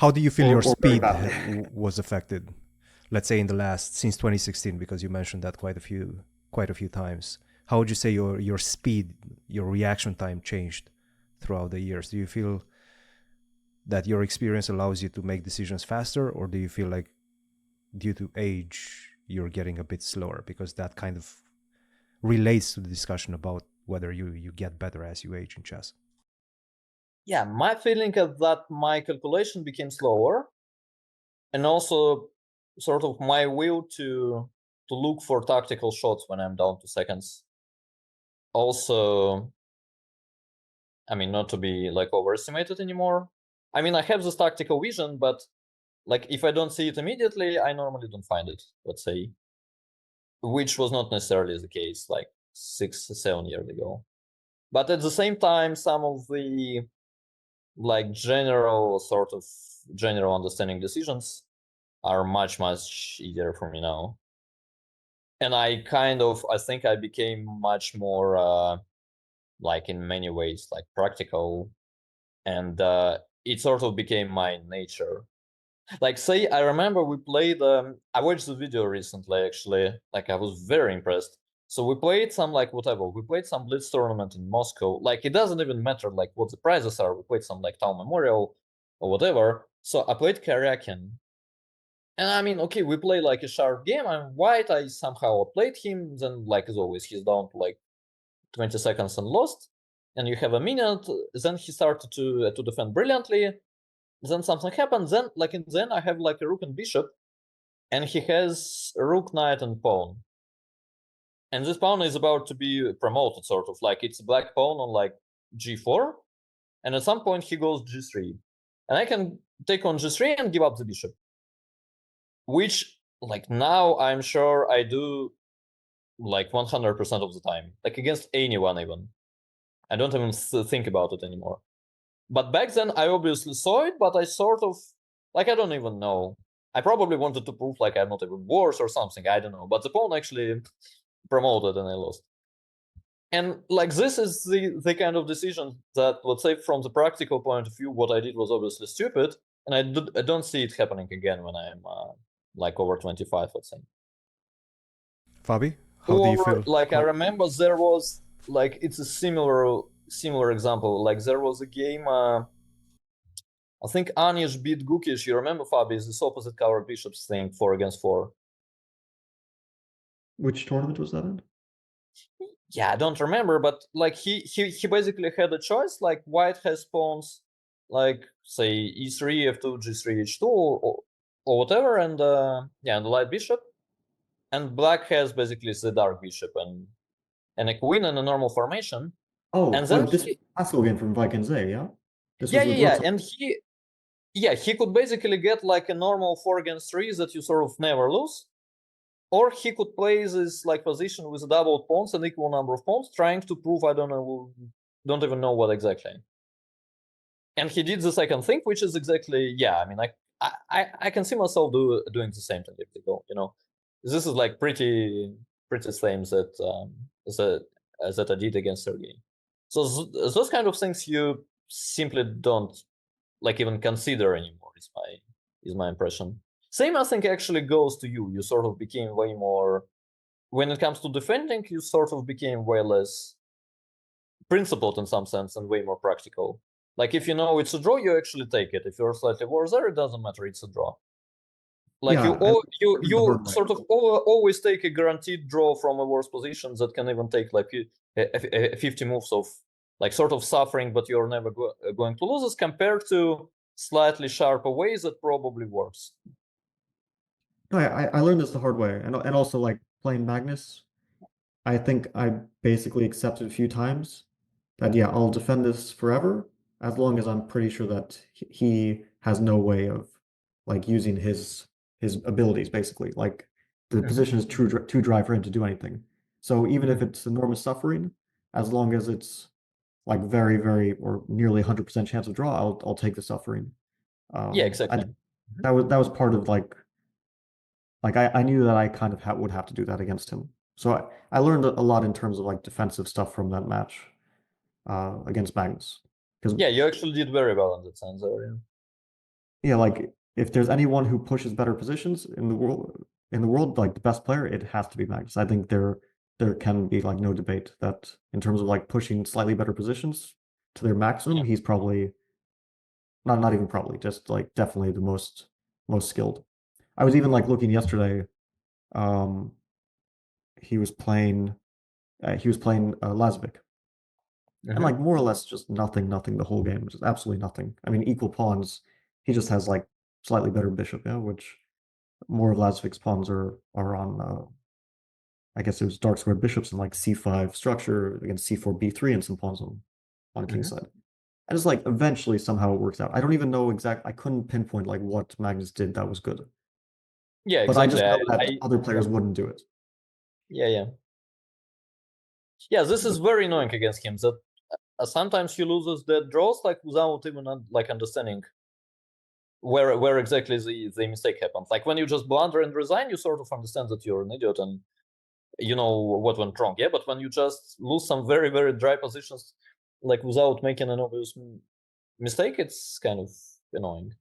How do you feel your or very speed badly? was affected? Let's say in the last since 2016, because you mentioned that quite a few times. How would you say your speed, your reaction time changed throughout the years? Do you feel that your experience allows you to make decisions faster, or do you feel like due to age you're getting a bit slower? Because that kind of relates to the discussion about whether you get better as you age in chess. Yeah, my feeling is that my calculation became slower, and also sort of my will to look for tactical shots when I'm down to seconds. Also, I mean, not to be like overestimated anymore. I mean, I have this tactical vision, but like if I don't see it immediately, I normally don't find it, let's say, which was not necessarily the case like 6-7 years ago. But at the same time, some of the like general understanding decisions are much easier for me now. And I think I became much more like in many ways like practical, and it sort of became my nature. Like, say, I remember we played, I watched the video recently, actually, like I was very impressed. So we played some, like, whatever, we played some Blitz tournament in Moscow. Like, it doesn't even matter, like, what the prizes are. We played some, like, Town Memorial or whatever. So I played Karyakin. And I mean, okay, we play, like, a sharp game. I'm white, I somehow played him. Then, like, as always, he's down to, like, 20 seconds and lost. And you have a minute. Then he started to defend brilliantly. Then something happened. Then, like in the end, I have like a rook and bishop, and he has a rook, knight, and pawn. And this pawn is about to be promoted, sort of like it's a black pawn on like g4, and at some point he goes g3, and I can take on g3 and give up the bishop, which like now I'm sure I do like 100% of the time, like against anyone even. I don't even think about it anymore. But back then I obviously saw it, but I sort of, like, I don't even know. I probably wanted to prove like I'm not even worse or something, I don't know. But the pawn actually promoted and I lost. And like this is the kind of decision that, let's say from the practical point of view, what I did was obviously stupid. And I don't see it happening again when I'm like over 25, let's say. Fabi, how do you Or feel? like I remember there was like, it's a similar example. Like there was a game, I think Anish beat Gukish. You remember, Fabi, is this opposite cover bishops thing 4-4. Which tournament was that in? Yeah, I don't remember, but like he basically had a choice. Like white has pawns, like say e3, f2, g3, h2, or whatever, and yeah, and the light bishop, and black has basically the dark bishop and a queen in a normal formation. Oh, And then this classical game from Vikings A, yeah? This yeah, was with yeah, rooks. and he could basically get like a normal 4-3 that you sort of never lose. Or he could play this like position with double pawns, an equal number of pawns, trying to prove don't even know what exactly. And he did the second thing, which is exactly, yeah. I mean, I can see myself doing the same thing if they go. You know, this is like pretty same that I did against Sergey. So those kind of things you simply don't like even consider anymore. Is my impression. Same, I think, actually goes to you. You sort of became way more, when it comes to defending, you sort of became way less principled in some sense and way more practical. Like if you know it's a draw, you actually take it. If you're slightly worse there, it doesn't matter, it's a draw. Like Yeah, the hard you way. sort of always take a guaranteed draw from a worse position that can even take like 50 moves of like sort of suffering, but you're never going to lose, as compared to slightly sharper ways that probably works. No, I learned this the hard way, and also like playing Magnus, I think I basically accepted a few times that yeah, I'll defend this forever as long as I'm pretty sure that he has no way of like using his abilities basically. Like the position is too dry for him to do anything. So even if it's enormous suffering, as long as it's like very or nearly 100% chance of draw, I'll take the suffering. Yeah, exactly. That was part of like I knew that I kind of would have to do that against him. So I learned a lot in terms of like defensive stuff from that match against Magnus. Because yeah, you actually did very well in that sense there. Yeah. Yeah, like if there's anyone who pushes better positions in the world, like the best player, it has to be Magnus. I think there can be like no debate that in terms of like pushing slightly better positions to their maximum, he's probably not even probably, just like definitely the most skilled. I was even like looking yesterday, um he was playing Lazovic. And like more or less just nothing the whole game, just absolutely nothing. I mean, equal pawns. He just has like slightly better bishop, yeah, which more of Lazovic's pawns are on. I guess it was dark squared bishops and like c5 structure against c4 b3 and some pawns on king side. And it's like eventually somehow it works out. I don't even know exact. I couldn't pinpoint like what Magnus did that was good, Yeah, but I just exactly. know that other players wouldn't do it. Yeah. This is very annoying against him. That sometimes he loses the draws like without even like understanding where exactly the mistake happens. Like when you just blunder and resign, you sort of understand that you're an idiot and you know what went wrong. Yeah, but when you just lose some very, very dry positions, like without making an obvious mistake, it's kind of annoying.